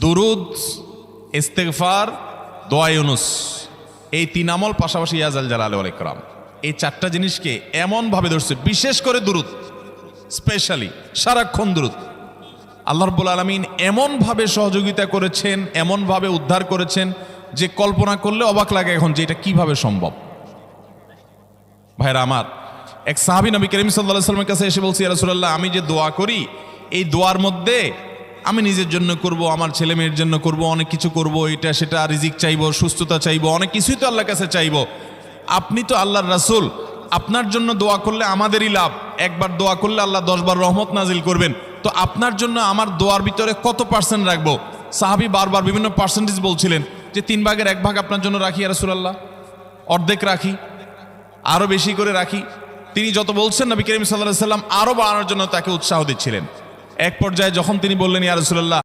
দুরুদ, ইস্তেগফার, দোয়া ইউনুস, এই তিন আমল পাশাপাশি ইয়াজাল জালাল ওয়াল ইকরাম, এই চারটা জিনিসকে এমনভাবে ধরছে, বিশেষ করে দুরুদ, স্পেশালি সারাক্ষণ দুরুদ। আল্লাহ রাব্বুল আলামিন এমনভাবে সহযোগিতা করেছেন, এমনভাবে উদ্ধার করেছেন যে কল্পনা করলে অবাক লাগে এখন যে এটা কিভাবে সম্ভব। ভাইরা আমার, এক সাহাবী নবী করিম সাল্লাল্লাহু আলাইহি ওয়াসাল্লামের কাছে এসে বলছি, ইয়া রাসূলুল্লাহ, আমি যে দোয়া করি এই দোয়ার মধ্যে আমি নিজের জন্য করব, আমার ছেলে মেয়ের জন্য করব, অনেক কিছু করব, এটা সেটা, রিজিক চাইবো, সুস্থতা চাইবো, অনেক কিছুই তো আল্লাহর কাছে চাইবো। আপনি তো আল্লাহর রাসূল, আপনার জন্য দোয়া করলে আমাদেরই লাভ, একবার দোয়া করলে আল্লাহ 10 বার রহমত নাজিল করবেন, তো আপনার জন্য আমার দোয়ার ভিতরে কত পার্সেন্ট রাখবো? সাহাবী বারবার বিভিন্ন পার্সেন্টেজ বলছিলেন যে 3 ভাগের 1 ভাগ আপনার জন্য রাখি ইয়া রাসূলুল্লাহ, অর্ধেক রাখি, আরো বেশি করে রাখি। তিনি যত বলছেন নবী করিম সাল্লাল্লাহু আলাইহি ওয়াসাল্লাম আরো বাড়ানোর জন্য তাকে উৎসাহ দিচ্ছিলেন। এক পর্যায়ে যখন তিনি বললেন, ইয়া রাসূলুল্লাহ,